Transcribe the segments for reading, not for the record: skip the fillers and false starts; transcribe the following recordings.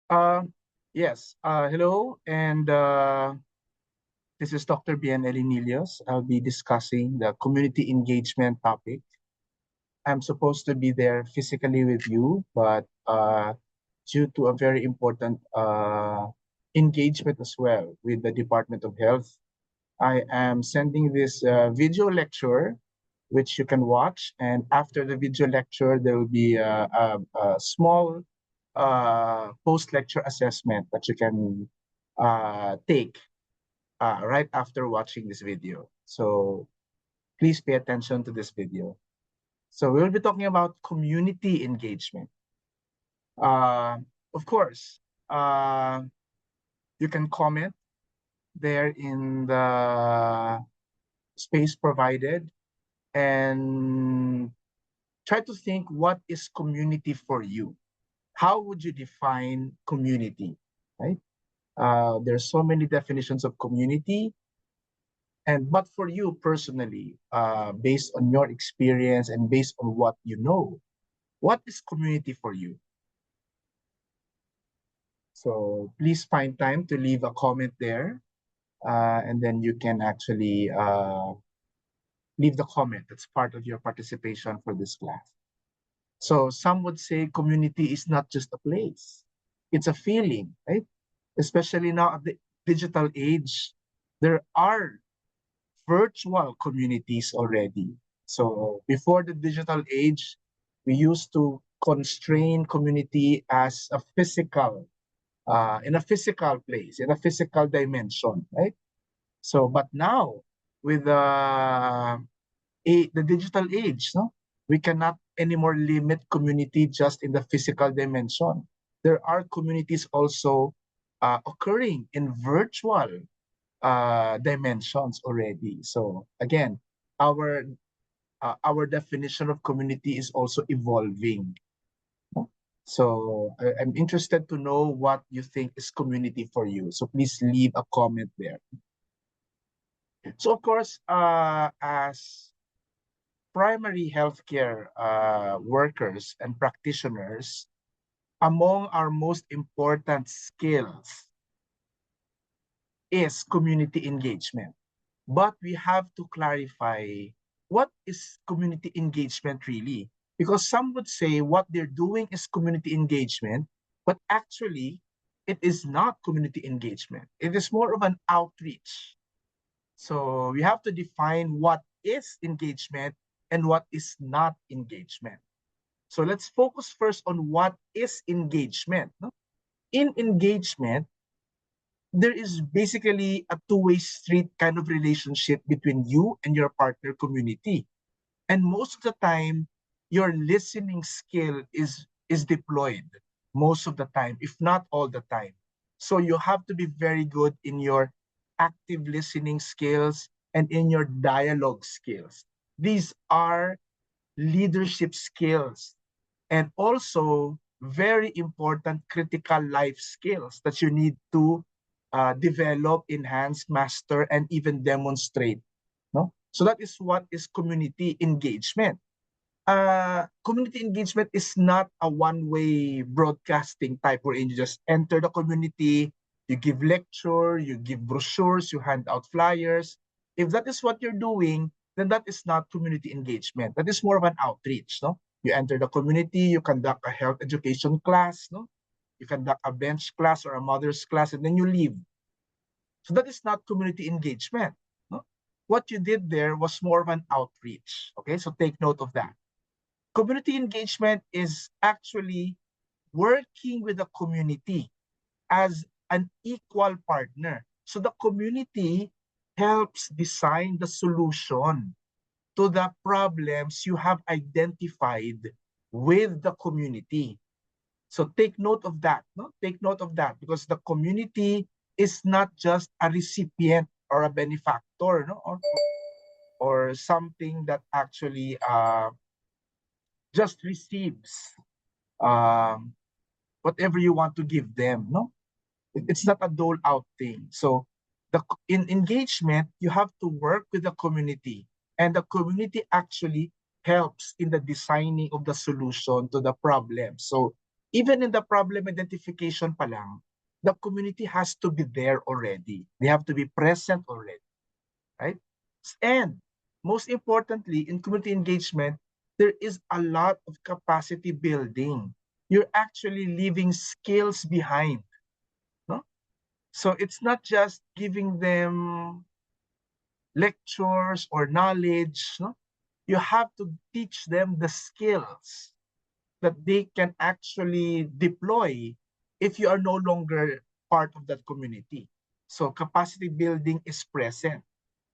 Uh, yes. Hello, and this is Dr. Bien Elinilios. I'll be discussing the community engagement topic. I'm supposed to be there physically with you, but due to a very important engagement as well with the Department of Health, I am sending this video lecture, which you can watch. And after the video lecture, there will be a small post-lecture assessment that you can take right after watching this video. So please pay attention to this video. So we will be talking about community engagement. Uh, of course, uh, you can comment there in the space provided and try to think, what is community for you? How would you define community, right? There's so many definitions of community. But for you personally, based on your experience and based on what you know, what is community for you? So please find time to leave a comment there, and then you can actually leave the comment. That's part of your participation for this class. So some would say community is not just a place, it's a feeling, right? Especially now at the digital age, there are virtual communities already. So before the digital age, we used to constrain community as a physical, in a physical place, in a physical dimension, right? So, but now with the digital age, no, we cannot anymore limit community just in the physical dimension. There are communities also occurring in virtual dimensions already. So again, our our definition of community is also evolving. So I'm interested to know what you think is community for you. So please leave a comment there. So of course, as primary healthcare workers and practitioners, among our most important skills is community engagement. But we have to clarify, what is community engagement really? Because some would say what they're doing is community engagement, but actually it is not community engagement. It is more of an outreach. So we have to define what is engagement and what is not engagement. So let's focus first on what is engagement. No? In engagement, there is basically a two-way street kind of relationship between you and your partner community. And most of the time, your listening skill is deployed most of the time, if not all the time. So you have to be very good in your active listening skills and in your dialogue skills. These are leadership skills and also very important critical life skills that you need to develop, enhance, master, and even demonstrate. No? So that is what is community engagement. Community engagement is not a one-way broadcasting type wherein you just enter the community, you give lecture, you give brochures, you hand out flyers. If that is what you're doing, then that is not community engagement. That is more of an outreach. No? You enter the community, you conduct a health education class, no? You conduct a bench class or a mother's class, and then you leave. So that is not community engagement. No? What you did there was more of an outreach. Okay, so take note of that. Community engagement is actually working with the community as an equal partner. So the community helps design the solution to the problems you have identified with the community. So take note of that. No? Take note of that because the community is not just a recipient or a benefactor, no? Or something that actually just receives um, whatever you want to give them. No, it's not a dole out thing. So in engagement, you have to work with the community, and the community actually helps in the designing of the solution to the problem. So even in the problem identification pa lang, the community has to be there already. They have to be present already, right? And most importantly, in community engagement, there is a lot of capacity building. You're actually leaving skills behind, no? So it's not just giving them lectures or knowledge, no? You have to teach them the skills that they can actually deploy if you are no longer part of that community. So capacity building is present.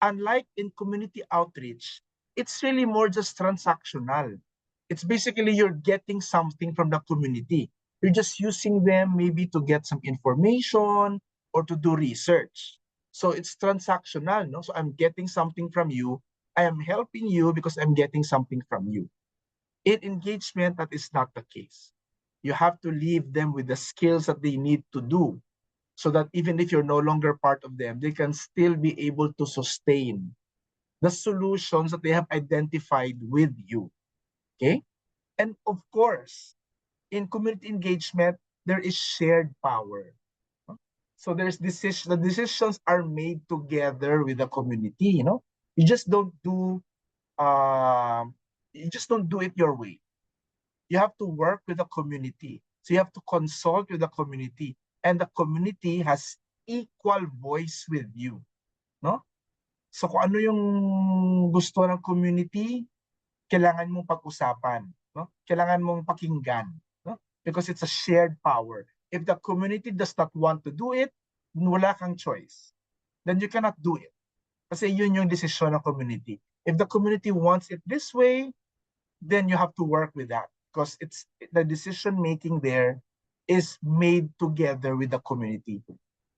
Unlike in community outreach, it's really more just transactional. It's basically you're getting something from the community. You're just using them maybe to get some information or to do research. So it's transactional, no? So I'm getting something from you. I am helping you because I'm getting something from you. In engagement, that is not the case. You have to leave them with the skills that they need to do so that even if you're no longer part of them, they can still be able to sustain the solutions that they have identified with you. Okay? And of course, in community engagement, there is shared power. So the decisions are made together with the community, you know. You just don't do uh, you just don't do it your way. You have to work with the community. So you have to consult with the community. And the community has equal voice with you. No? So kung ano yung gusto ng community, kailangan mong pag-usapan. No? Kailangan mong pakinggan. No? Because it's a shared power. If the community does not want to do it, wala kang choice. Then you cannot do it. Kasi yun yung desisyon ng community. If the community wants it this way, then you have to work with that because it's the decision making there is made together with the community.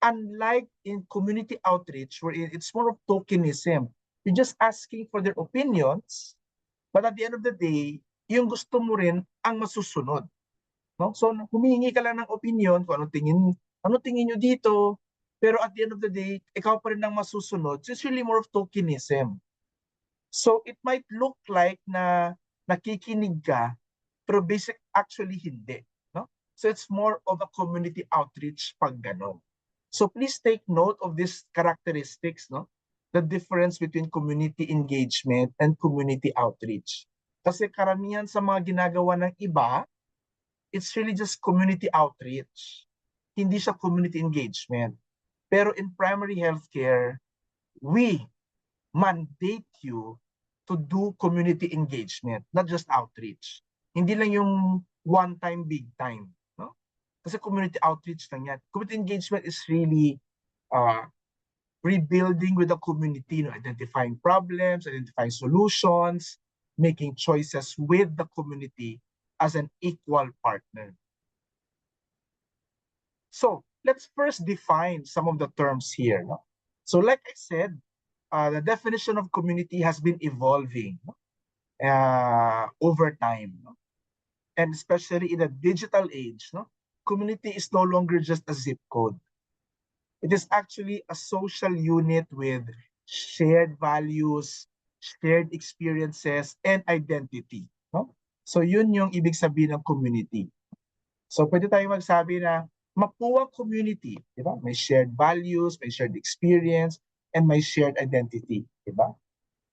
Unlike in community outreach, where it's more of tokenism, you're just asking for their opinions, but at the end of the day, yung gusto mo rin ang masusunod. No? So humihingi ka lang ng opinion kung ano tingin nyo dito, pero at the end of the day, ikaw pa rin ang masusunod. So it's really more of tokenism. So it might look like na nakikinig ka, pero basic actually hindi. No? So it's more of a community outreach pag ganon. So please take note of these characteristics, no? The difference between community engagement and community outreach. Kasi karamihan sa mga ginagawa ng iba, it's really just community outreach. Hindi siya community engagement. Pero in primary healthcare, we mandate you to do community engagement, not just outreach. Hindi lang yung one time, big time. No? Kasi community outreach lang yan. Community engagement is really rebuilding with the community, no? Identifying problems, identifying solutions, making choices with the community as an equal partner. So let's first define some of the terms here. No? So like I said, the definition of community has been evolving over time. No? And especially in the digital age, no? Community is no longer just a zip code. It is actually a social unit with shared values, shared experiences, and identity. No? So yun yung ibig sabihin ng community. So pwede tayo magsabi na mapuwang community, di ba? May shared values, may shared experience, and may shared identity, di ba?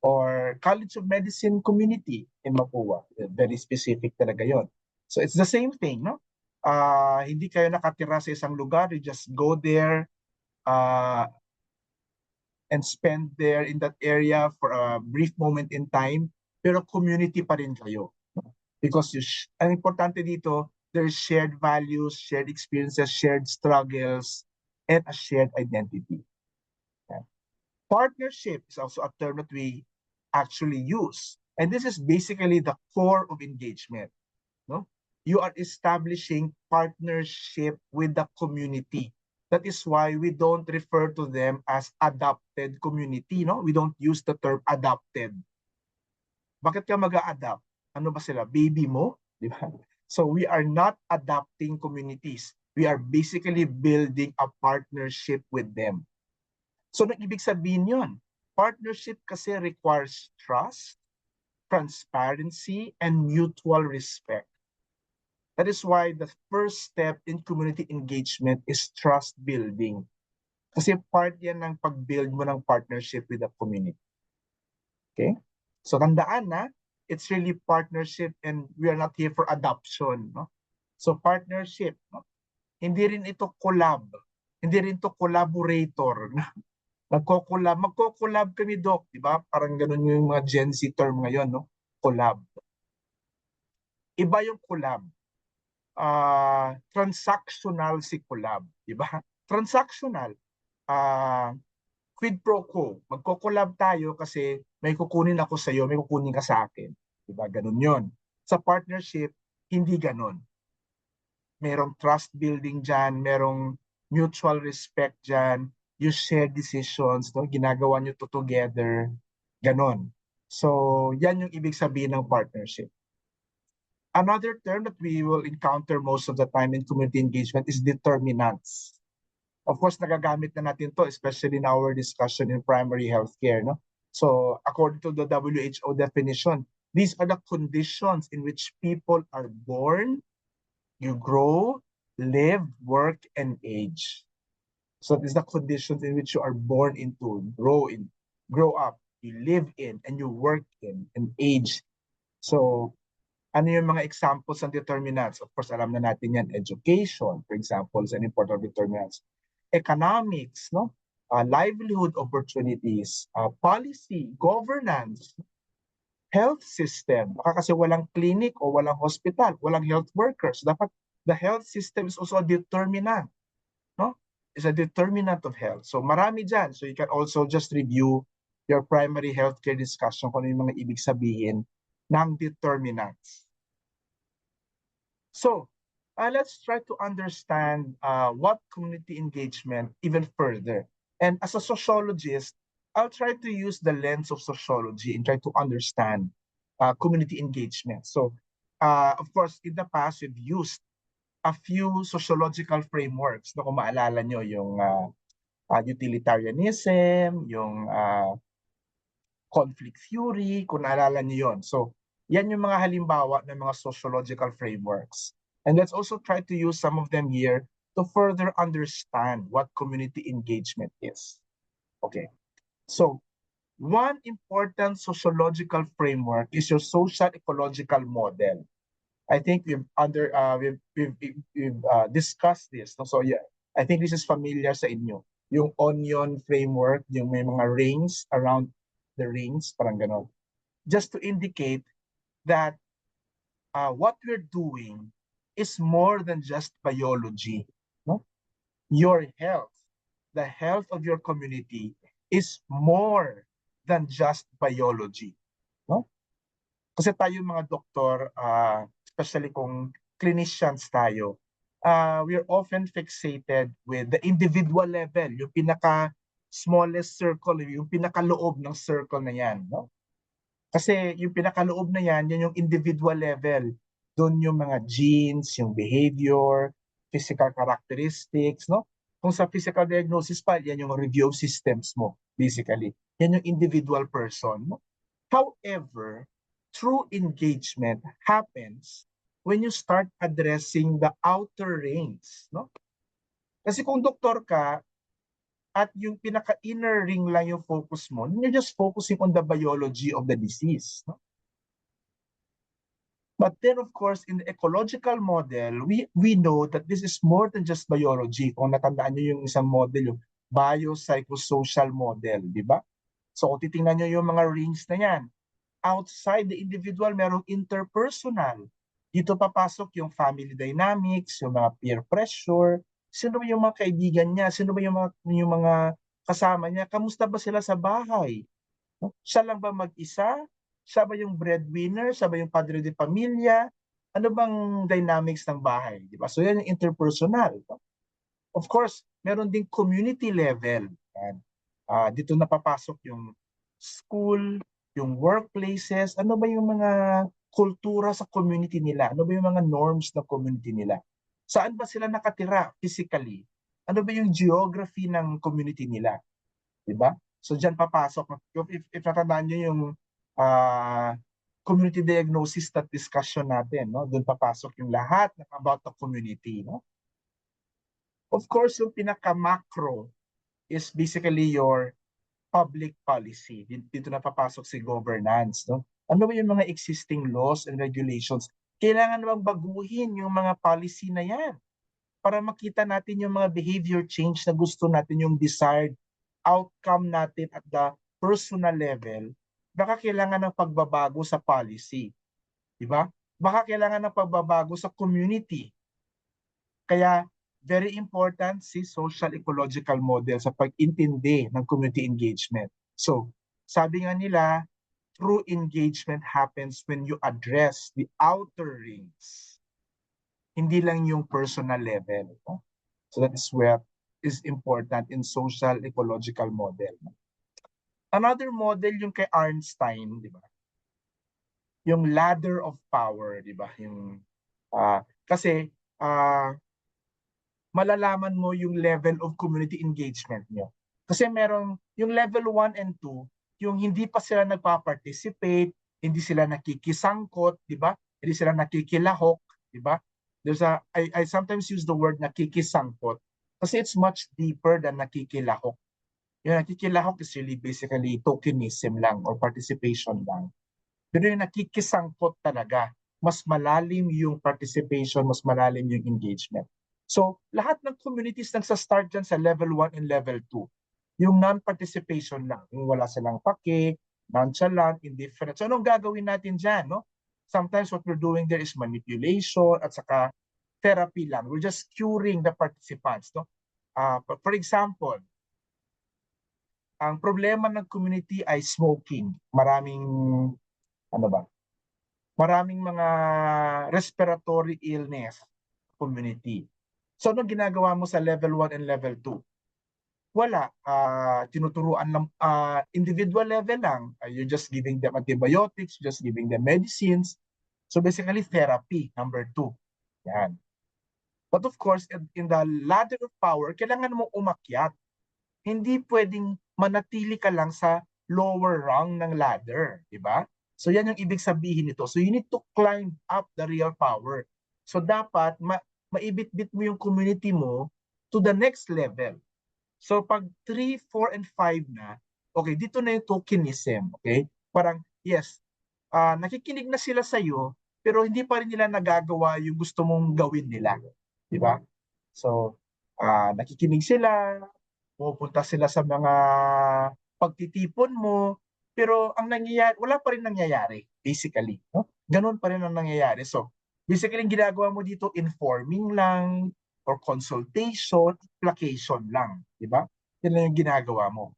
Or College of Medicine community in Mapua. Very specific talaga yon. So it's the same thing, no? Hindi kayo nakatira sa isang lugar, you just go there and spend there in that area for a brief moment in time, pero community pa rin kayo. No? Because ang importante dito, there's shared values, shared experiences, shared struggles, and a shared identity. Yeah. Partnership is also a term that we actually use. And this is basically the core of engagement. No? You are establishing partnership with the community. That is why we don't refer to them as adopted community. No? We don't use the term adopted. Bakit ka mag-a-adopt? Ano ba sila? Baby mo? Di ba? So we are not adopting communities. We are basically building a partnership with them. So nag-ibig sabihin yun. Partnership kasi requires trust, transparency, and mutual respect. That is why the first step in community engagement is trust building. Kasi part yan ng pag-build mo ng partnership with the community. Okay? So tandaan na, it's really partnership and we are not here for adoption. No? So partnership, no? Hindi rin ito collab. Hindi rin ito collaborator. Magko-collab kami, Doc, di ba? Parang ganun yung mga Gen Z term ngayon, no? Collab. Iba yung collab. Transactional si collab, di ba? Transactional. Quid pro quo. Magko-collab tayo kasi may kukunin ako sa iyo, may kukunin ka sa akin. Di ba? Ganun yon. Sa partnership, hindi ganun. Merong trust building dyan, merong mutual respect dyan, you share decisions, no? Ginagawa nyo to together, ganon. So, yan yung ibig sabihin ng partnership. Another term that we will encounter most of the time in community engagement is determinants. Of course, nagagamit na natin to, especially in our discussion in primary healthcare. No? So, according to the WHO definition, these are the conditions in which people are born, you grow, live, work, and age. So these are the conditions in which you are born into, grow up, you live in, and you work in, and age. So, ano yung mga examples ng determinants? Of course, alam na natin yan. Education, for example, is an important determinants. Economics, no? Livelihood opportunities, policy, governance, health system. Baka kasi walang clinic o walang hospital, walang health workers. Dapat the health system is also a determinant, no? Is a determinant of health. So marami dyan. So you can also just review your primary healthcare discussion kung ano yung mga ibig sabihin ng determinants. So let's try to understand what community engagement even further. And as a sociologist, I'll try to use the lens of sociology and try to understand community engagement. So, of course, in the past, we've used a few sociological frameworks. No, kung maalala nyo, yung utilitarianism, yung conflict theory, kung naalala nyo yun. So, yan yung mga halimbawa ng mga sociological frameworks. And let's also try to use some of them here to further understand what community engagement is. Okay. So, one important sociological framework is your social ecological model. I think we've discussed this. So yeah, I think this is familiar sa inyo. Yung onion framework, yung may mga rings around the rings, parang ganon. Just to indicate that what we're doing is more than just biology. No? Your health, the health of your community is more than just biology. No? Kasi tayo mga doktor, especially kung clinicians tayo, we're often fixated with the individual level, yung pinaka-smallest circle, yung pinaka-loob ng circle na yan. No? Kasi yung pinaka-loob na yan, yan yung individual level. Doon yung mga genes, yung behavior, physical characteristics, no? Kung sa physical diagnosis pa, yan yung review of systems mo, basically. Yan yung individual person. No? However, true engagement happens when you start addressing the outer rings. No? Kasi kung doktor ka, at yung pinaka-inner ring lang yung focus mo, you're just focusing on the biology of the disease. No? But then, of course, in the ecological model, we know that this is more than just biology. Kung natandaan nyo yung isang model, yung biopsychosocial model, di ba? So, kung titingnan nyo yung mga rings na yan, outside the individual, merong interpersonal. Dito papasok yung family dynamics, yung mga peer pressure, sino ba yung mga kaibigan niya, sino ba yung mga kasama niya, kamusta ba sila sa bahay? No? Siya lang ba mag-isa? Siya ba yung breadwinner? Siya ba yung padre de pamilya? Ano bang dynamics ng bahay? Di ba? So yan yung interpersonal. No? Of course, meron ding community level. Dito napapasok yung school, yung workplaces, ano ba yung mga kultura sa community nila? Ano ba yung mga norms ng community nila? Saan ba sila nakatira physically? Ano ba yung geography ng community nila? Diba? So dyan papasok. If natandaan nyo yung community diagnosis that discussion natin, no? Doon papasok yung lahat about the community, no? Of course, yung pinaka-macro is basically your public policy. Dito na papasok si governance, no? Ano ba yung mga existing laws and regulations? Kailangan bang baguhin yung mga policy na yan para makita natin yung mga behavior change na gusto natin, yung desired outcome natin at the personal level. Baka kailangan ng pagbabago sa policy, di ba? Baka kailangan ng pagbabago sa community. Kaya very important si social ecological model sa pag-intindi ng community engagement. So, sabi nga nila, true engagement happens when you address the outer rings. Hindi lang yung personal level. No? So that is where is important in social ecological model. Another model yung kay Arnstein, di ba? Yung ladder of power, di ba? Yung kasi malalaman mo yung level of community engagement nyo. Kasi merong yung level 1 and 2, yung hindi pa sila nagpa-participate, hindi sila nakikisangkot, di ba? Hindi sila nakikilahok, di ba? I sometimes use the word nakikisangkot kasi it's much deeper than nakikilahok. Yung nakikilahok is really basically tokenism lang or participation lang. Pero yung nakikisangkot talaga, mas malalim yung participation, mas malalim yung engagement. So, lahat ng communities nagsa-start dyan sa level 1 and level 2. Yung non-participation lang, yung wala silang pake, nonchalant, indifferent. So, anong gagawin natin dyan, no? Sometimes what we're doing there is manipulation at saka therapy lang. We're just curing the participants, no? For example, ang problema ng community ay smoking. Maraming mga respiratory illness community. So, anong ginagawa mo sa level 1 and level 2? Wala. Tinuturuan lang, individual level lang. You're just giving them antibiotics, you're just giving them medicines. So, basically, therapy, number 2. Yan. But of course, in the ladder of power, kailangan mo umakyat. Hindi pwedeng manatili ka lang sa lower rung ng ladder, di ba? So yan yung ibig sabihin nito. So you need to climb up the real power. So dapat maibit-bit mo yung community mo to the next level. So pag 3, 4, and 5 na, okay, dito na yung tokenism, okay? Parang, yes, nakikinig na sila sa'yo, pero hindi pa rin nila nagagawa yung gusto mong gawin nila. Di ba? So, nakikinig sila, pupunta sila sa mga pagtitipon mo, pero ang nangyayari, wala pa rin nangyayari, basically. No? Ganun pa rin ang nangyayari. So, basically, ang ginagawa mo dito, informing lang, or consultation, placation lang. Di ba? Yan lang yung ginagawa mo.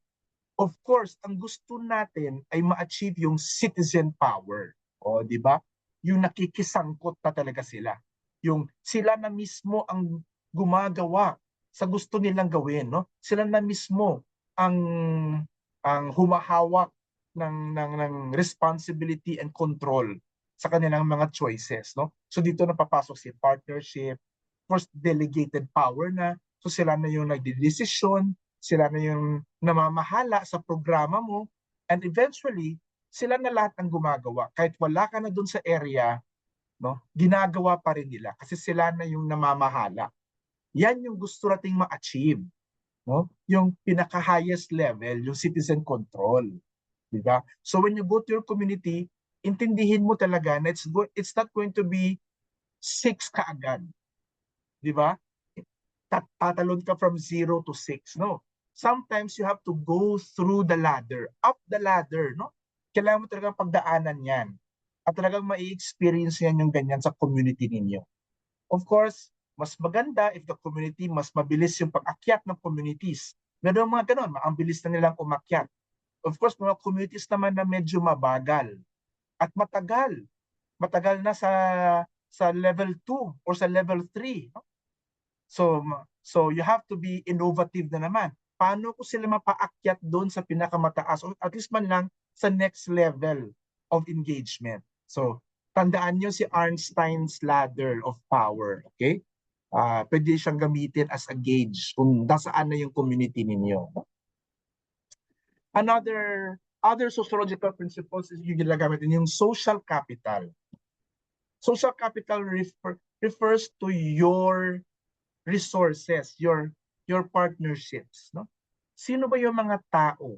Of course, ang gusto natin ay ma-achieve yung citizen power. O, di ba? Yung nakikisangkot na talaga sila. Yung sila na mismo ang gumagawa sa gusto nilang gawin, no? Sila na mismo ang humahawak ng responsibility and control sa kanilang mga choices, no? So dito na papasok si partnership, first delegated power na. So sila na yung nagdedesisyon, sila na yung namamahala sa programa mo, and eventually sila na lahat ang gumagawa. Kahit wala ka na dun sa area, no? Ginagawa pa rin nila kasi sila na yung namamahala. Yan yung gusto nating ma-achieve, no? Yung pinaka-highest level, yung citizen control, di ba? So when you go to your community, intindihin mo talaga na it's not going to be 6 kaagad, di ba? Tatalon ka from 0 to 6, no? Sometimes you have to go through the ladder, up the ladder, no? Kailangan mo talagang pagdaanan yan. At talagang mai-experience yan yung ganyan sa community ninyo. Of course, mas maganda if the community, mas mabilis yung pag-akyat ng communities. Meron mga ganun, ang bilis na nilang umakyat. Of course, mga communities naman na medyo mabagal at matagal na sa level 2 or sa level 3. No? So you have to be innovative na naman. Paano ko sila mapaakyat doon sa pinakamataas o at least man lang sa next level of engagement? So, tandaan nyo si Arnstein's ladder of power, okay? Pwede siyang gamitin as a gauge kung nasaan na yung community ninyo. Another other sociological principles is yung ginagamit din yung social capital. Social capital refers to your resources, your partnerships, no? Sino ba yung mga tao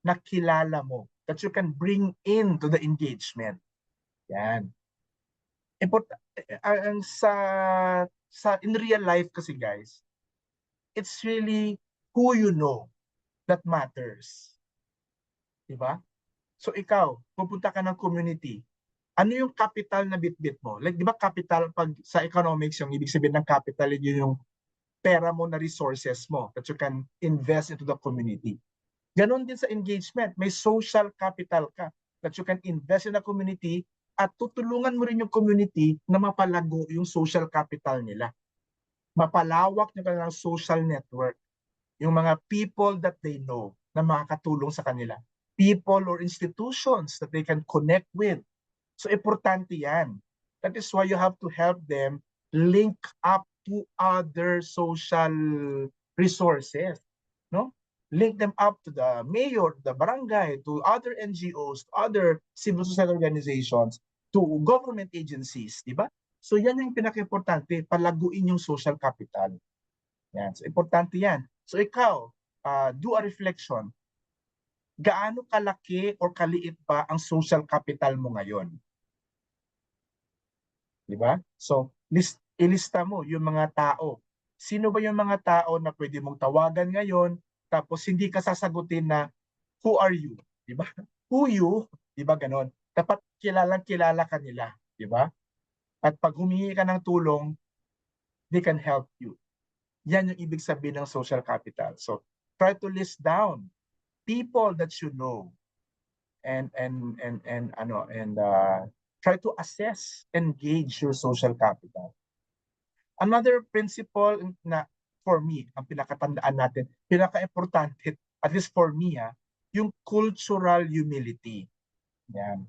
na kilala mo that you can bring into the engagement? Yan. Ang in real life kasi guys, it's really who you know that matters. Diba? So ikaw, pupunta ka ng community, ano yung capital na bitbit mo? Like, di ba capital, pag sa economics, yung ibig sabihin ng capital, yun yung pera mo na resources mo that you can invest into the community. Ganon din sa engagement. May social capital ka that you can invest in the community at tutulungan mo rin yung community na mapalago yung social capital nila. Mapalawak yung kanilang social network. Yung mga people that they know na makakatulong sa kanila. People or institutions that they can connect with. So, importante yan. That is why you have to help them link up to other social resources. No? Link them up to the mayor, the barangay, to other NGOs, to other civil society organizations, to government agencies, di ba? So yan yung pinaka-importante, palaguin yung social capital. Yan. So importante yan. So ikaw, do a reflection. Gaano kalaki or kaliit pa ang social capital mo ngayon? Di ba? So, ilista mo yung mga tao. Sino ba yung mga tao na pwede mong tawagan ngayon, tapos hindi ka sasagutin na, who are you? Di ba? Who you? Di ba ganon? Dapat kilalang-kilala ka nila. Di ba? At pag humingi ka ng tulong, they can help you. Yan yung ibig sabihin ng social capital. So, try to list down people that you know and try to assess, engage your social capital. Another principle na for me, ang pinakatandaan natin, pinaka-importante, at least for me, yung cultural humility. Yan.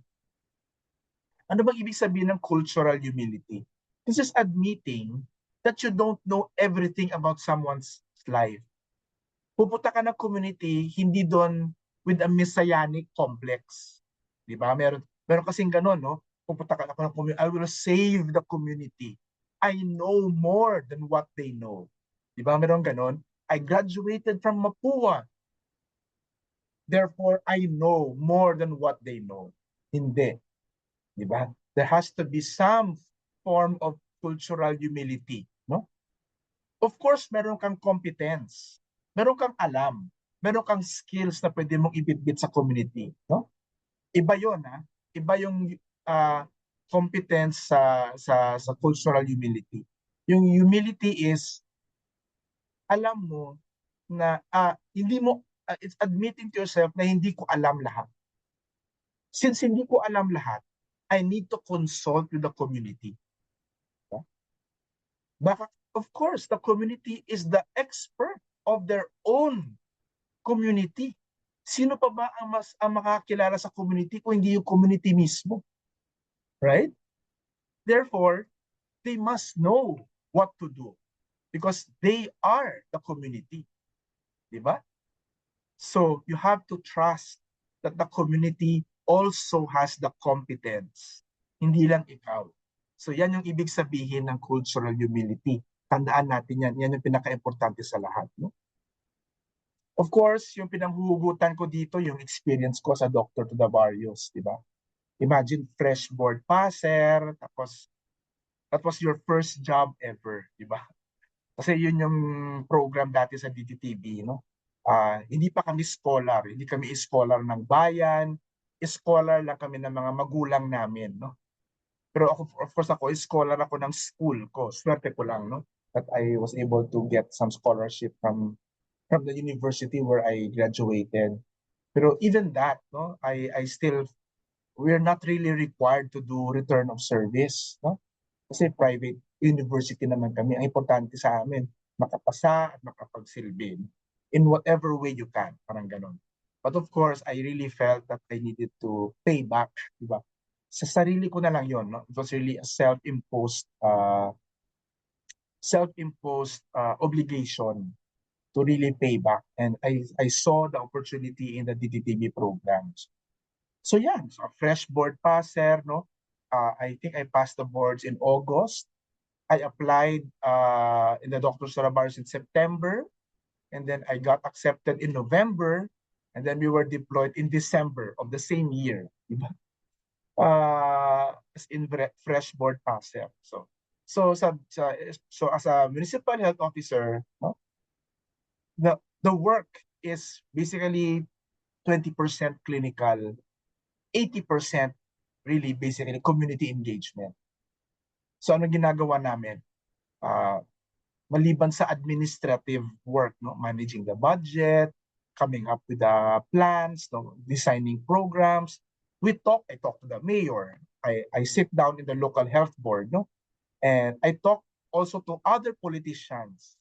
Ano bang ibig sabihin ng cultural humility? This is admitting that you don't know everything about someone's life. Pupunta ka ng community, hindi doon with a messianic complex. Di ba? Meron kasing ganun, no? Pupunta ka ng community, I will save the community. I know more than what they know. Di ba? Meron ganun. I graduated from Mapua. Therefore, I know more than what they know. Hindi. Di ba? There has to be some form of cultural humility. No? Of course, meron kang competence. Meron kang alam. Meron kang skills na pwede mong ibitbit sa community. No? Iba yun, ha? Iba yung competence sa cultural humility. Yung humility is, alam mo na hindi mo, it's admitting to yourself na hindi ko alam lahat. Since hindi ko alam lahat, I need to consult with the community. Baka, of course, the community is the expert of their own community. Sino pa ba ang makakilala sa community kung hindi yung community mismo? Right? Therefore, they must know what to do because they are the community. Diba? So, you have to trust that the community also has the competence. Hindi lang ikaw. So, yan yung ibig sabihin ng cultural humility. Tandaan natin yan. Yan yung pinaka-importante sa lahat. No? Of course, yung pinanghuhugutan ko dito, yung experience ko sa Doctor to the Barrios, di ba? Imagine fresh board passer, tapos that was your first job ever, di ba? Kasi yun yung program dati sa DTTV, no? Hindi pa kami scholar, hindi kami scholar ng bayan, scholar lang kami ng mga magulang namin, no? Pero ako, of course ako, scholar ako ng school ko, swerte ko lang, no? That I was able to get some scholarship from the university where I graduated. Pero even that, no, we're not really required to do return of service, no? Kasi private university naman kami. Ang importante sa amin, makapasa at makapagsilbi in whatever way you can, parang ganon. But of course, I really felt that I needed to pay back, di ba? Sa sarili ko na lang yon, no? It was really a self-imposed obligation really pay back. And I saw the opportunity in the DTTV programs. So yeah, so a fresh board passer, no? I think I passed the boards in August. I applied in the Dr. Sarabaros in September, and then I got accepted in November, and then we were deployed in December of the same year. Diba? As in fresh board passer. So as a municipal health officer, no, the work is basically 20% clinical, 80% really basically community engagement. So ano ginagawa namin? Maliban sa administrative work, no, managing the budget, coming up with the plans, no, designing programs, I talk to the mayor, I sit down in the local health board, no, and I talk also to other politicians,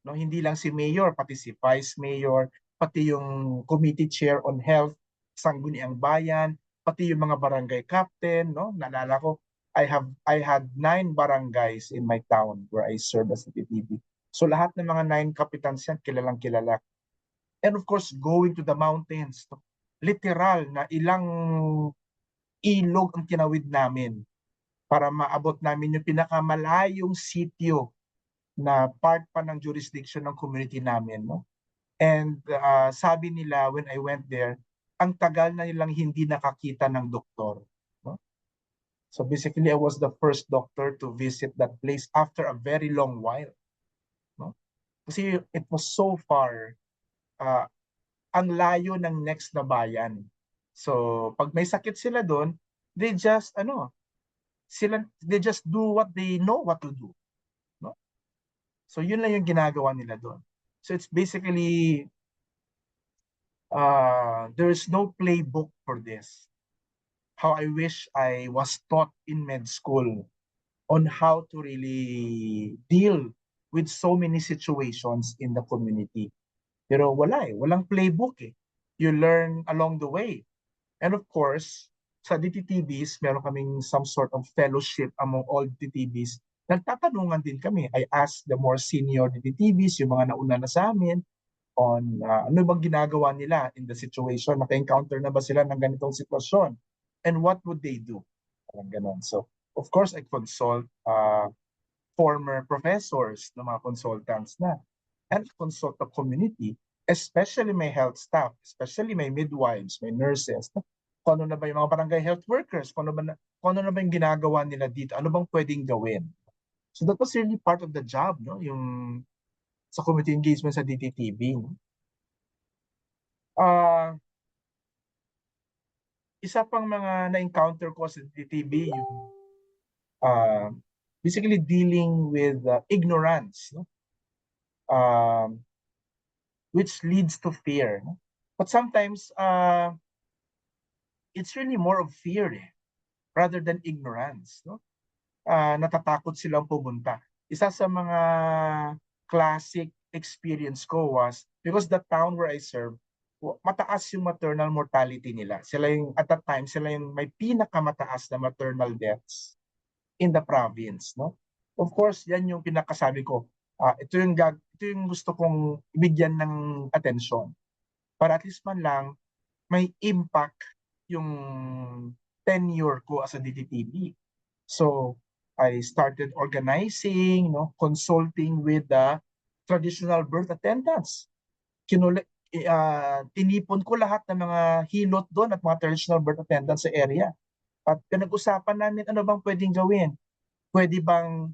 no, hindi lang si mayor, pati si vice mayor, pati yung committee chair on health, Sangguniang Bayan, pati yung mga barangay captain, no, naalala ko, I had 9 barangays in my town where I served as a PTV. So lahat ng mga 9 capitans yan, kilalang kilala. And of course, going to the mountains, no, literal na ilang ilog ang kinawid namin para maabot namin yung pinakamalayong sitio na part pa ng jurisdiction ng community namin, no? And sabi nila when I went there, ang tagal na nilang hindi nakakita ng doktor, no? So basically, I was the first doctor to visit that place after a very long while, no? Kasi it was so far, ang layo ng next na bayan. So pag may sakit sila doon, they just they just do what they know what to do, no? So yun lang yung ginagawa nila doon. So it's basically there is no playbook for this. How I wish I was taught in med school on how to really deal with so many situations in the community. Pero walang playbook eh. You learn along the way. And of course, sa DTTBs, meron kaming some sort of fellowship among all DTTBs. Nagtatanungan din kami. I asked the more senior DTTBs, yung mga nauna na sa amin, on ano bang ginagawa nila in the situation, naka-encounter na ba sila ng ganitong sitwasyon, and what would they do? Parang ganon. So, of course, I consult former professors, ng mga consultants na, and consult the community, especially my health staff, especially my midwives, my nurses, kung ano na ba yung mga barangay health workers, kung ano na ba yung ginagawa nila dito, ano bang pwedeng gawin. So that was really part of the job, no? Yung sa community engagement sa DTTB. Isa pang mga na-encounter ko sa DTTB, yung basically dealing with ignorance, no? Which leads to fear. No? But sometimes, it's really more of fear rather than ignorance. No? Natatakot silang pumunta. Isa sa mga classic experience ko was, because the town where I serve, mataas yung maternal mortality nila. Sila yung, at that time, sila yung may pinakamataas na maternal deaths in the province. No? Of course, yan yung pinakasabi ko. Ito yung gusto kong ibigyan ng atensyon. Para at least man lang, may impact yung tenure ko as a DTTB. So, I started organizing, no, consulting with the traditional birth attendants. Tinipon ko lahat ng mga hilot doon at mga traditional birth attendants sa area. At pinag-usapan namin ano bang pwedeng gawin. Pwede bang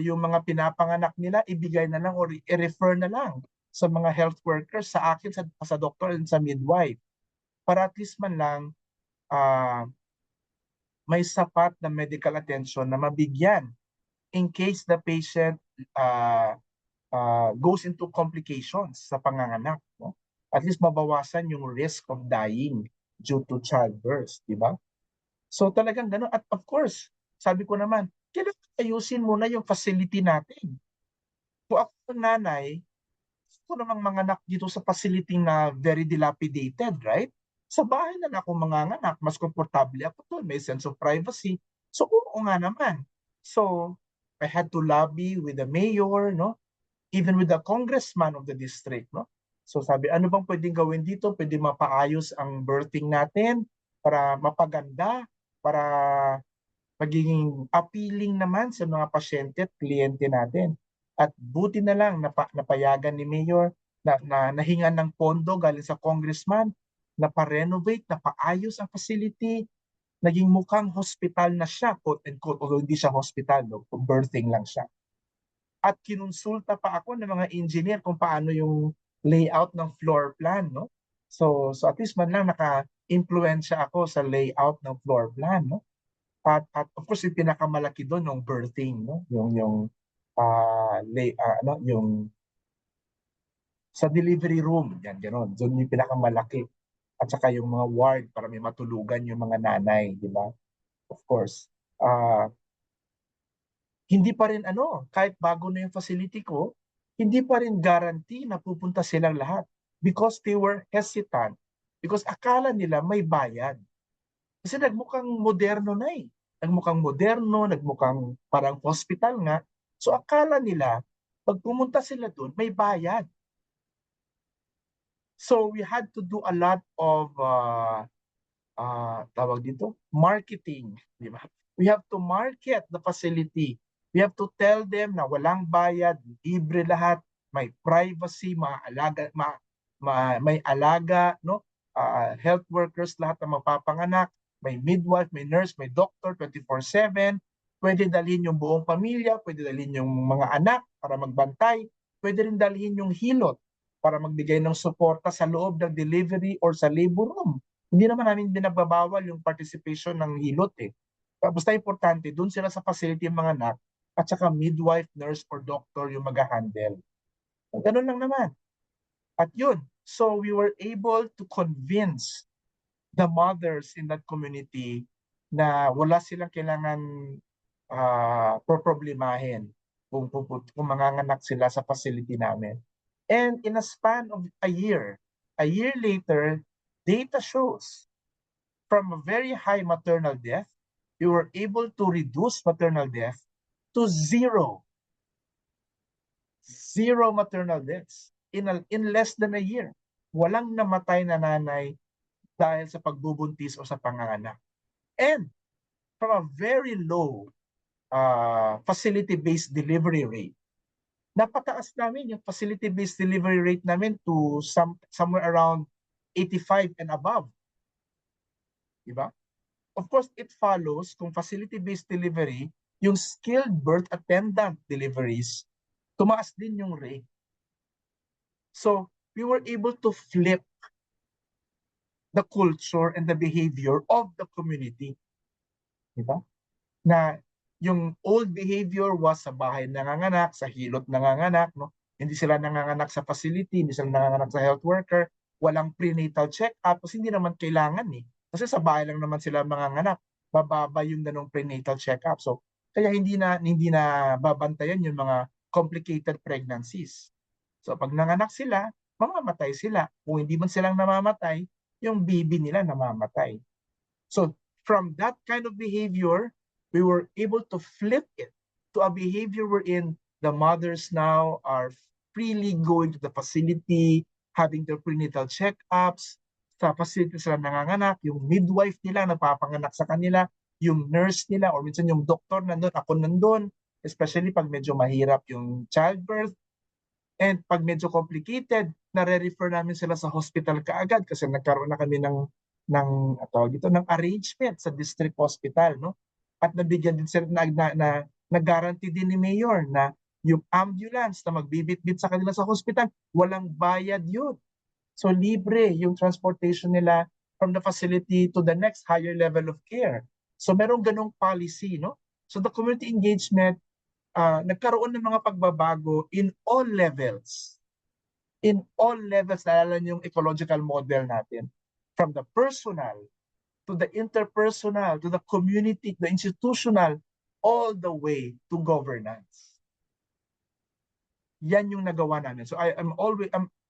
yung mga pinapanganak nila ibigay na lang or i-refer na lang sa mga health workers, sa akin, sa doktor and sa midwife. Para at least man lang may sapat na medical attention na mabigyan in case the patient goes into complications sa panganganak. No? At least mabawasan yung risk of dying due to childbirth, di ba? So talagang gano'n. At of course, sabi ko naman, kailangan ayusin muna yung facility natin. Kung ako nanay, gusto namang manganak dito sa facility na very dilapidated, right? Sa bahay na ako manganganak, mas komportable ako doon, may sense of privacy. So oo nga naman. So I had to lobby with the mayor, no? even with the congressman of the district, no? So sabi, ano bang pwedeng gawin dito? Pwede mapaayos ang birthing natin para mapaganda, para magiging appealing naman sa mga pasyente at kliyente natin. At buti na lang napayagan ni Mayor na nahingan ng pondo galing sa congressman na pa-renovate, na paayos ang facility, naging mukhang hospital na siya, quote and quote, although hindi siya hospital, no? Birthing lang siya. At kinonsulta pa ako ng mga engineer kung paano yung layout ng floor plan, no? So at least man lang naka-impluwensya ako sa layout ng floor plan, no? At of course yung pinakamalaki doon yung birthing, no? Yung sa delivery room, yan ganoon. Doon yung pinakamalaki. At saka yung mga ward para may matulugan yung mga nanay, di ba? Of course. Hindi pa rin kahit bago na yung facility ko, hindi pa rin guarantee na pupunta silang lahat because they were hesitant. Because akala nila may bayad. Kasi nagmukhang moderno na eh. Nagmukhang moderno, nagmukhang parang hospital nga. So akala nila, pag pumunta sila doon, may bayad. So we had to do a lot of tawag dito, marketing, di ba? We have to market the facility. We have to tell them na walang bayad, libre lahat, may privacy, may alaga, no? Health workers lahat na mapapanganak, may midwife, may nurse, may doctor 24/7. Pwede dalhin yung buong pamilya, pwede dalhin yung mga anak para magbantay, pwede rin dalhin yung hilot para magbigay ng suporta sa loob ng delivery or sa labor room. Hindi naman namin binagbabawal yung participation ng hilot eh. Basta importante, doon sila sa facility yung mga anak at saka midwife, nurse, or doctor yung mag-handle. Ganun lang naman. At yun, so we were able to convince the mothers in that community na wala silang kailangan problemahin kung manganganak sila sa facility namin. And in a span of a year later, data shows from a very high maternal death, we were able to reduce maternal death to zero. Zero maternal deaths in less than a year. Walang namatay na nanay dahil sa pagbubuntis o sa panganganak. And from a very low facility-based delivery rate, napataas namin yung facility-based delivery rate namin to somewhere around 85 and above. Diba? Of course, it follows kung facility-based delivery, yung skilled birth attendant deliveries, tumaas din yung rate. So, we were able to flip the culture and the behavior of the community. Diba? Na yung old behavior was sa bahay nanganganak, sa hilot nanganganak, no? Hindi sila nanganganak sa facility, hindi sila nanganganak sa health worker, walang prenatal check-up, kasi hindi naman kailangan eh. Kasi sa bahay lang naman sila manganganak, bababa yung ganong prenatal check-up. So, kaya hindi na babantayan yung mga complicated pregnancies. So, pag nanganak sila, mamamatay sila. Kung hindi man silang namamatay, yung baby nila namamatay. So, from that kind of behavior, we were able to flip it to a behavior wherein the mothers now are freely going to the facility, having their prenatal check-ups, sa facility sila nanganganak, yung midwife nila napapanganak sa kanila, yung nurse nila, or minsan yung doktor nandun, ako nandun, especially pag medyo mahirap yung childbirth, and pag medyo complicated, nare-refer namin sila sa hospital kaagad kasi nagkaroon na kami ng arrangement sa district hospital, no? At nabigyan din sila na guarantee din ni Mayor na yung ambulance na magbibit-bit sa kanila sa hospital, walang bayad yun. So libre yung transportation nila from the facility to the next higher level of care. So merong ganong policy, no? So the community engagement, nagkaroon ng mga pagbabago in all levels. In all levels, naalala niyo yung ecological model natin. From the personal, to the interpersonal, to the community, the institutional, all the way to governance. Yan yung nagawa namin. So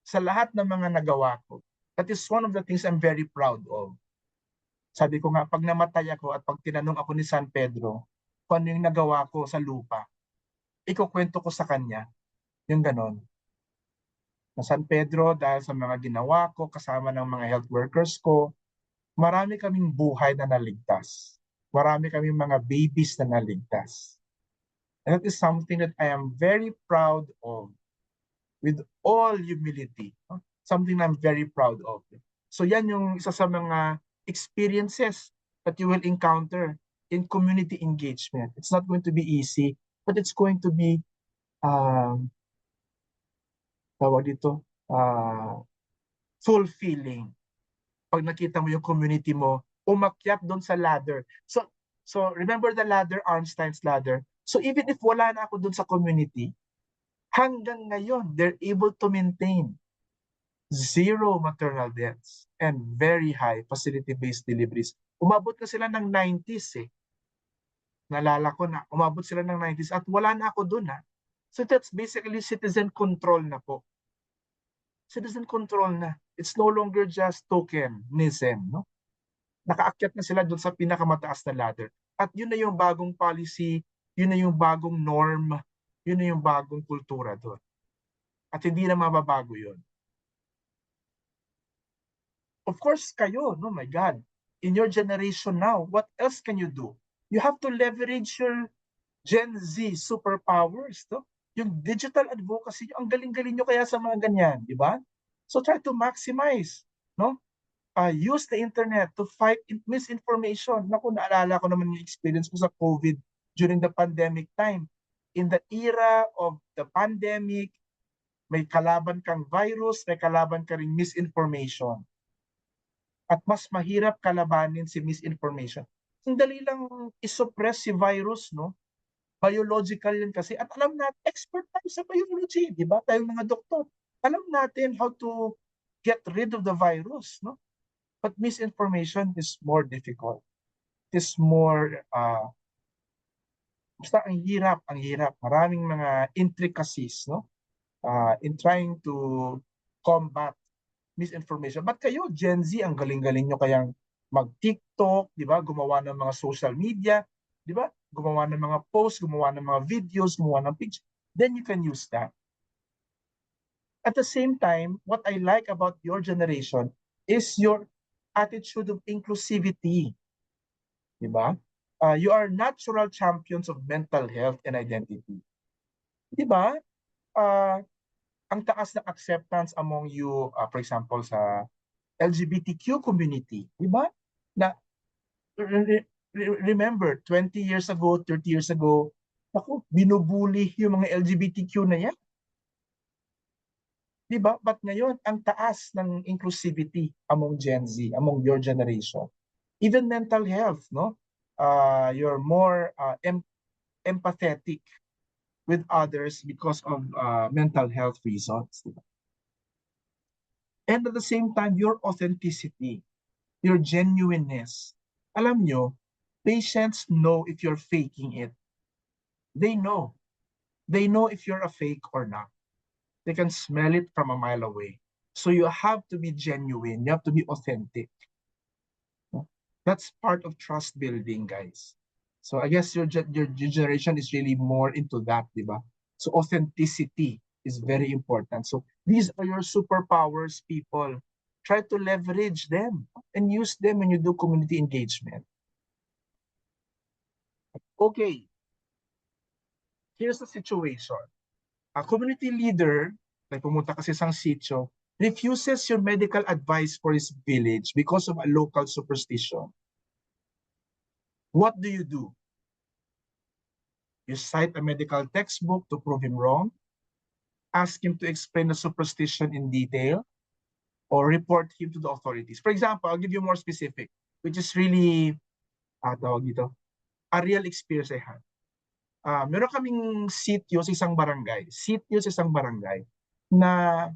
sa lahat ng mga nagawa ko, that is one of the things I'm very proud of. Sabi ko nga, pag namatay ako at pag tinanong ako ni San Pedro, kung ano yung nagawa ko sa lupa, ikukwento ko sa kanya Yung ganon. Na San Pedro, dahil sa mga ginawa ko, kasama ng mga health workers ko, marami kaming buhay na naligtas. Marami kaming mga babies na naligtas. And that is something that I am very proud of with all humility. No? Something I'm very proud of. So yan yung isa sa mga experiences that you will encounter in community engagement. It's not going to be easy, but it's going to be, tawag dito, fulfilling. Pag nakita mo yung community mo, umakyat doon sa ladder. So remember the ladder, Arnstein's ladder? So even if wala na ako doon sa community, hanggang ngayon, they're able to maintain zero maternal deaths and very high facility-based deliveries. Umabot na sila ng 90s eh. Nalala ko na, umabot sila ng 90s at wala na ako doon ha. So that's basically citizen control na po. Citizen control na. It's no longer just tokenism, no? Nakaakyat na sila doon sa pinakamataas na ladder. At yun na yung bagong policy, yun na yung bagong norm, yun na yung bagong kultura doon. At hindi na mababago yun. Of course, kayo, no, my God, in your generation now, what else can you do? You have to leverage your Gen Z superpowers, no? Yung digital advocacy, ang galing-galing nyo kaya sa mga ganyan, di ba? So try to maximize, no? Use the internet to fight misinformation. Naku, naalala ko naman yung experience ko sa COVID during the pandemic time. In the era of the pandemic, may kalaban kang virus, may kalaban ka ring misinformation. At mas mahirap kalabanin si misinformation. Ang dali lang isuppress si virus, no? Biological yan kasi. At alam natin, expert tayo sa biology, di ba? Tayong mga doktor. Alam natin how to get rid of the virus, no? But misinformation is more difficult. It is more, basta ang hirap. Maraming mga intricacies, no? In trying to combat misinformation. But kayo, Gen Z, ang galing-galing nyo kayang mag-TikTok, di ba? Gumawa ng mga social media, di ba? Gumawa ng mga posts, gumawa ng mga videos, gumawa ng pictures. Then you can use that. At the same time, what I like about your generation is your attitude of inclusivity. Di ba? You are natural champions of mental health and identity. Di ba? Ang taas ng acceptance among you, for example, sa LGBTQ community, di ba? Na remember 20 years ago, 30 years ago, ako, binubuli yung mga LGBTQ na yan. Di ba? But ngayon, ang taas ng inclusivity among Gen Z, among your generation. Even mental health, no? You're more empathetic with others because of mental health reasons. Di ba? And at the same time, your authenticity, your genuineness. Alam nyo, patients know if you're faking it. They know. They know if you're a fake or not. They can smell it from a mile away. So you have to be genuine. You have to be authentic. That's part of trust building, guys. So I guess your generation is really more into that, di ba? So authenticity is very important. So these are your superpowers, people. Try to leverage them and use them when you do community engagement. Okay, here's the situation. A community leader, like pumunta kasi sa sitio, refuses your medical advice for his village because of a local superstition. What do? You cite a medical textbook to prove him wrong, ask him to explain the superstition in detail, or report him to the authorities. For example, I'll give you more specific, which is really, tawag dito, a real experience I had. Meron kaming sitio sa isang barangay na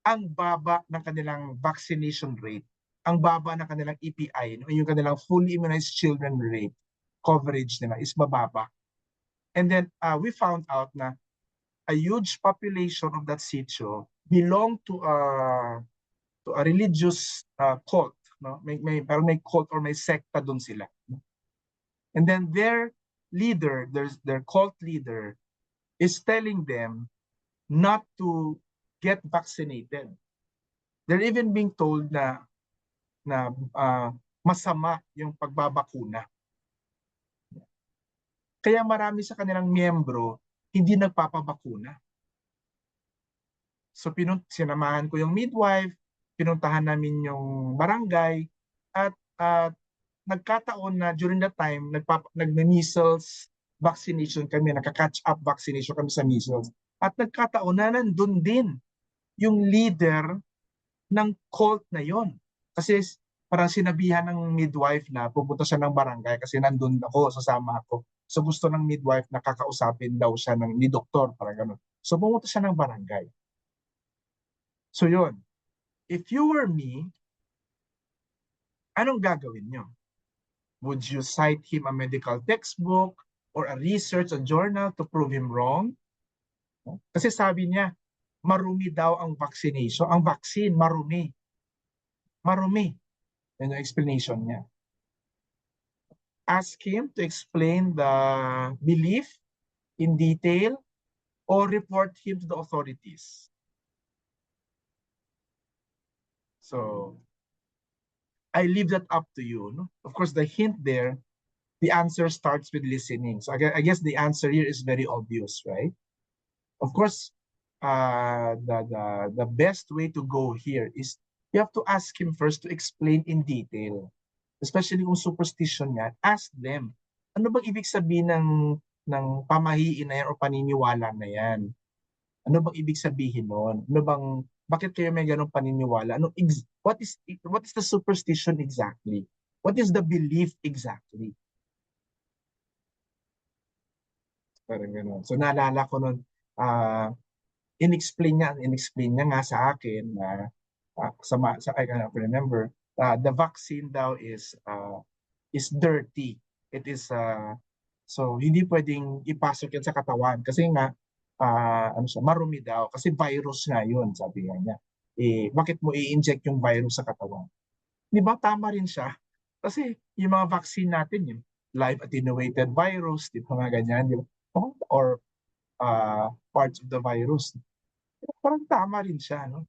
ang baba ng kanilang vaccination rate, ang baba ng kanilang EPI, yung kanilang fully immunized children rate, coverage nila is mababa. And then we found out na a huge population of that sitio belong to a religious cult, no? Parang may cult or may sekta doon sila. No? And then their leader, their cult leader, is telling them not to get vaccinated. They're even being told na masama yung pagbabakuna. Kaya marami sa kanilang miyembro hindi nagpapabakuna. So sinamahan ko yung midwife, pinuntahan namin yung barangay, at nagkataon na during that time nagme-measles vaccination kami, nagka-catch up vaccination kami sa measles. At nagkataon na nandun din yung leader ng cult na yon. Kasi parang sinabihan ng midwife na pupunta siya ng barangay kasi nandun ako, sasama ako. So gusto ng midwife na kakausapin daw siya ni doktor, parang gano'n. So pumunta siya ng barangay. So yun, if you were me, anong gagawin nyo? Would you cite him a medical textbook or a research, a journal to prove him wrong? Kasi sabi niya, marumi daw ang vaccination. Ang vaccine, marumi. Marumi. Yan yung explanation niya. Ask him to explain the belief in detail or report him to the authorities. So, I leave that up to you. No? Of course, the hint there, the answer starts with listening. So I guess the answer here is very obvious, right? Of course, the best way to go here is you have to ask him first to explain in detail. Especially kung superstition yan, ask them, ano bang ibig sabihin ng pamahiin na yan o paniniwala na yan? Ano bang ibig sabihin nun? Bakit kayo may ganong paniniwala? What is the superstition exactly? What is the belief exactly? Parang gano'n. So naalala ko nun, in-explain niya nga sa akin na I cannot remember, the vaccine daw is dirty. It is so hindi pwedeng ipasok yan sa katawan kasi nga marumi daw kasi virus nga yun, sabi niya. Bakit mo i-inject yung virus sa katawan? Di ba tama rin siya? Kasi yung mga vaccine natin, yung live attenuated virus, di ba mga ganyan, di ba? Or parts of the virus. Parang tama rin siya, no?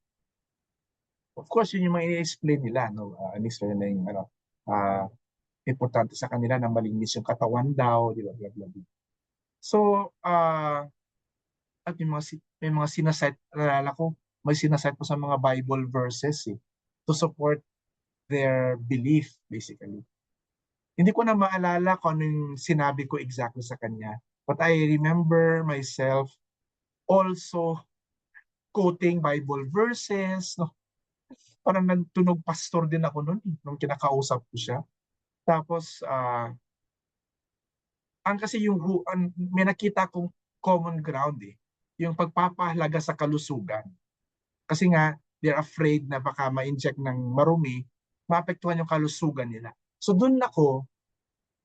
Of course, yun yung mga i-explain nila, no? In-explain na yung importante sa kanila na malinis yung katawan daw, di ba? Blah, blah, blah. So, at may mga sinasite, nalala ko, may sinasite po sa mga Bible verses to support their belief, basically. Hindi ko na maalala kung ano yung sinabi ko exactly sa kanya. But I remember myself also quoting Bible verses, no? Parang nagtunog pastor din ako noon nung kinakausap ko siya. Tapos, kasi may nakita kong common ground yung pagpapahalaga sa kalusugan. Kasi nga, they're afraid na baka ma-inject ng marumi, maapektuhan yung kalusugan nila. So doon ako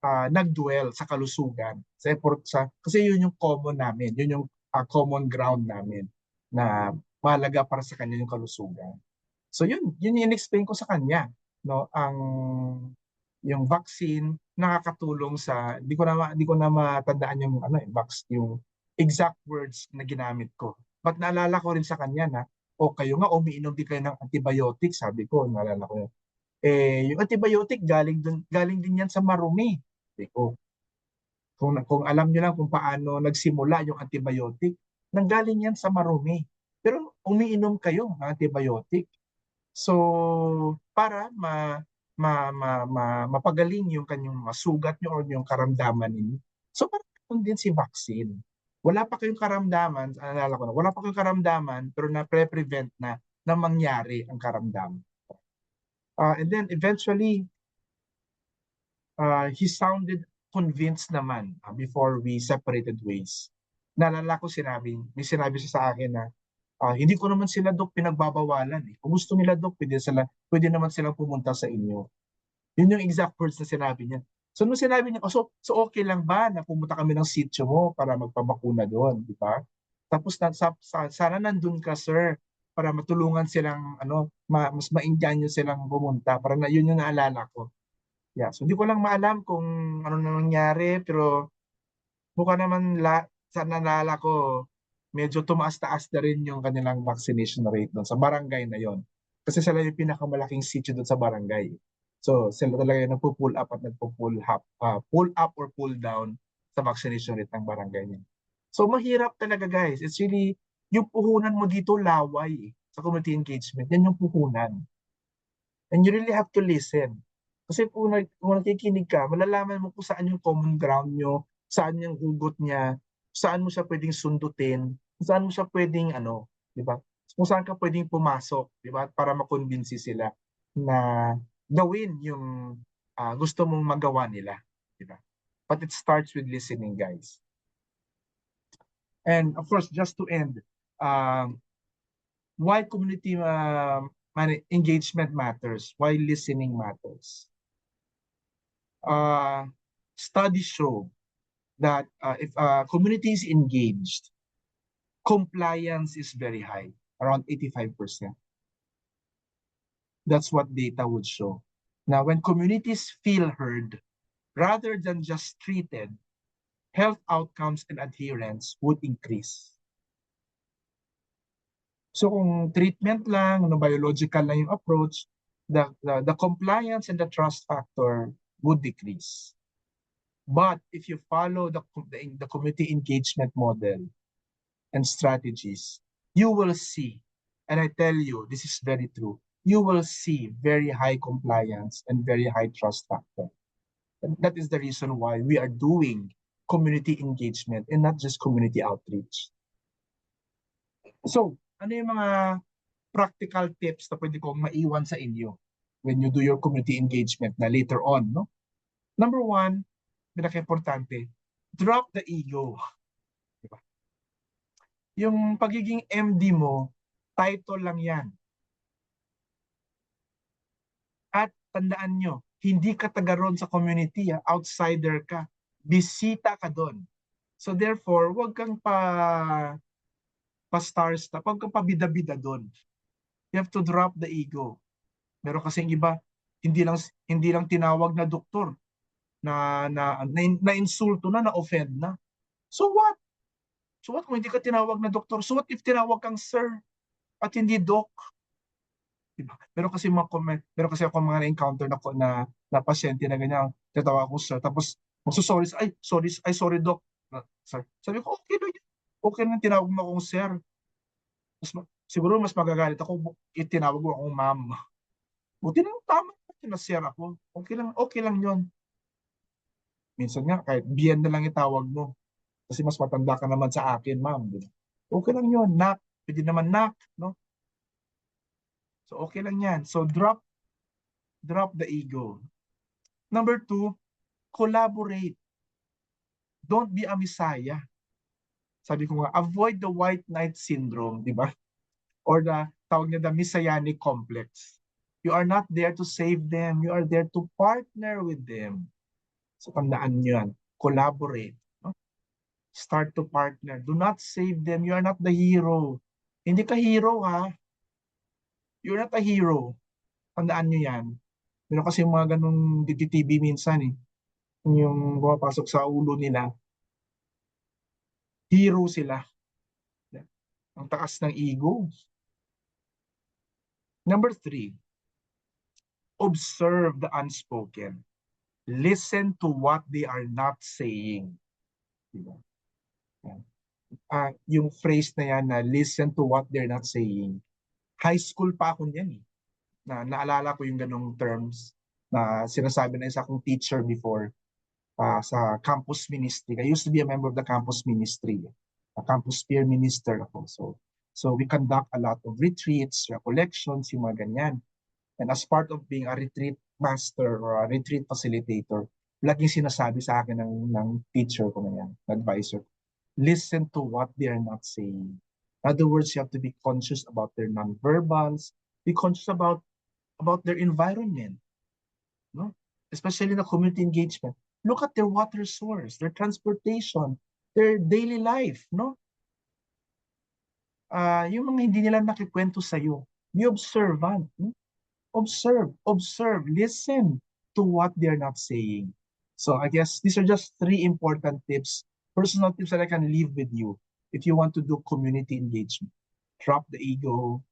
nag-dwell sa kalusugan. Kasi yun yung common namin, yun yung common ground namin na mahalaga para sa kanya yung kalusugan. So yun yung in-explain ko sa kanya, no, yung vaccine nakakatulong sa di ko na matandaan yung yung exact words na ginamit ko. But naalala ko rin sa kanya na kayo nga umiinom din kayo ng antibiotic, sabi ko, naalala ko. Yung antibiotic galing din yan sa marumi. Sabi ko, kung alam niyo lang kung paano nagsimula yung antibiotic, nanggaling yan sa marumi. Pero umiinom kayo ng antibiotic. So, para mapagaling yung kanyang masugat nyo or yung karamdaman ninyo. So, parang din si vaccine. Wala pa kayong karamdaman, alala ko na, wala pa kayong karamdaman, pero na-prevent na mangyari ang karamdaman. And then, eventually, he sounded convinced naman before we separated ways. Naalala ko may sinabi siya sa akin na, hindi ko naman sila, Dok, pinagbabawalan. Kung gusto nila, Dok, pwede naman silang pumunta sa inyo. Yun yung exact words na sinabi niya. So nung sinabi niya, so okay lang ba na pumunta kami ng sitio mo para magpabakuna doon, di ba? Tapos sana nandun ka, sir, para matulungan silang, mas mainganyo silang pumunta. Para na yun yung naalala ko. Yeah, so hindi ko lang maalam kung ano na nangyari, pero mukha naman sa naalala ko, medyo tumaas-taas na rin yung kanilang vaccination rate doon sa barangay na yon. Kasi sila yung pinakamalaking sitio doon sa barangay. So sila talaga yung nagpo-pull up at pull up or pull down sa vaccination rate ng barangay niya. So mahirap talaga guys. It's really, yung puhunan mo dito laway sa community engagement. Yan yung puhunan. And you really have to listen. Kasi kung nakikinig ka, malalaman mo kung saan yung common ground nyo, saan yung hugot niya, saan mo siya pwedeng sundutin, saan mo siya pwedeng di ba? Kung saan ka pwedeng pumasok, di ba? Para makonvince sila na gawin yung gusto mong magawa nila, di ba? But it starts with listening, guys. And of course, just to end, why community engagement matters, why listening matters. Studies show that if a community is engaged, compliance is very high, around 85%. That's what data would show. Now, when communities feel heard, rather than just treated, health outcomes and adherence would increase. So kung treatment lang, biological lang yung approach, the compliance and the trust factor would decrease. But if you follow the community engagement model and strategies, you will see, and I tell you, this is very true, you will see very high compliance and very high trust factor. And that is the reason why we are doing community engagement and not just community outreach. So, ano yung mga practical tips na pwede kong maiwan sa inyo when you do your community engagement na later on, no? Number one, pinaka-importante, drop the ego. Diba? Yung pagiging MD mo, title lang yan. At tandaan nyo, hindi ka taga ron sa community, outsider ka. Bisita ka doon. So therefore, huwag kang pa-star-star, huwag kang pa-bida-bida doon. You have to drop the ego. Meron kasing iba, hindi lang tinawag na doktor, na insulto na offend na. So what? So what kung hindi ka tinawag na doktor? So what if tinawag kang sir at hindi doc? Diba? Meron kasi ako mga na-encounter na pasyente na ganyan, tinatawag ko sir, tapos magsusorry, sorry doc. Sir. Sabi ko, okay na yun. Okay na tinawag mo akong sir. Siguro mas magagalit ako, itinawag mo akong ma'am. Buti na tama na sir ako. Okay lang yun. Minsan nga, kahit Bien na lang itawag mo. Kasi mas matanda ka naman sa akin, ma'am. Okay lang yun, nak. Pwede naman nak, no? So okay lang yan. So drop the ego. Number two, collaborate. Don't be a messiah. Sabi ko nga, avoid the white knight syndrome, di ba? Or tawag niya, the messianic complex. You are not there to save them. You are there to partner with them. So tandaan nyo yan. Collaborate. No? Start to partner. Do not save them. You are not the hero. Hindi ka hero, ha? You're not a hero. Tandaan nyo yan. Meron kasi yung mga ganong DTTV minsan eh. Yung bumapasok sa ulo nila. Hero sila. Ang taas ng ego. Number three, observe the unspoken. Listen to what they are not saying. Diba? Yung phrase na yan na listen to what they're not saying. High school pa ako niyan eh. Naalala ko yung ganong terms na sinasabi na isa kong teacher before sa campus ministry. I used to be a member of the campus ministry. A campus peer minister ako. So we conduct a lot of retreats, recollections, yung mga ganyan. And as part of being a retreat master or a retreat facilitator, laging sinasabi sa akin ng teacher ko na yan, advisor, listen to what they are not saying. In other words, you have to be conscious about their nonverbals, be conscious about their environment, no? Especially in the community engagement. Look at their water source, their transportation, their daily life, no? Yung mga hindi nila nakikwento sa'yo, be observant. Observe, listen to what they're not saying. So I guess these are just 3 important tips, personal tips that I can leave with you. if you want to do community engagement. Drop the ego,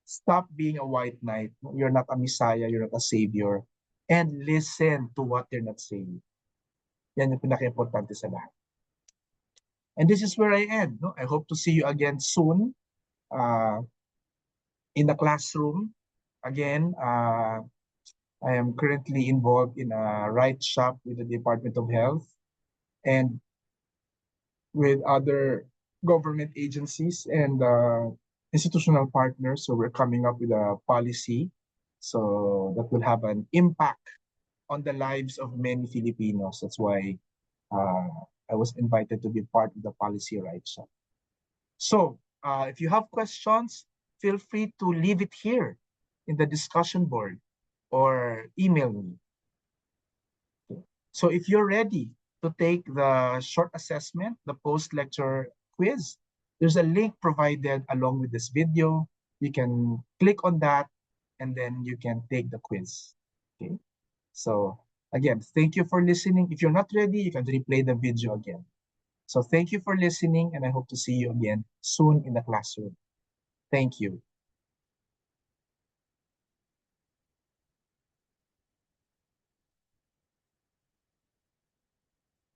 stop being a white knight. You're not a messiah, you're not a savior. And listen to what they're not saying. Yan yung pinaka-importante sa lahat. And this is where I end. No? I hope to see you again soon in the classroom. Again, I am currently involved in a write shop with the Department of Health and with other government agencies and institutional partners. So we're coming up with a policy so that will have an impact on the lives of many Filipinos. That's why I was invited to be part of the policy write shop. So if you have questions, feel free to leave it here in the discussion board or email me. So if you're ready to take the short assessment, the post-lecture quiz, there's a link provided along with this video. You can click on that and then you can take the quiz. Okay. So again, thank you for listening. If you're not ready, you can replay the video again. So thank you for listening and I hope to see you again soon in the classroom. Thank you.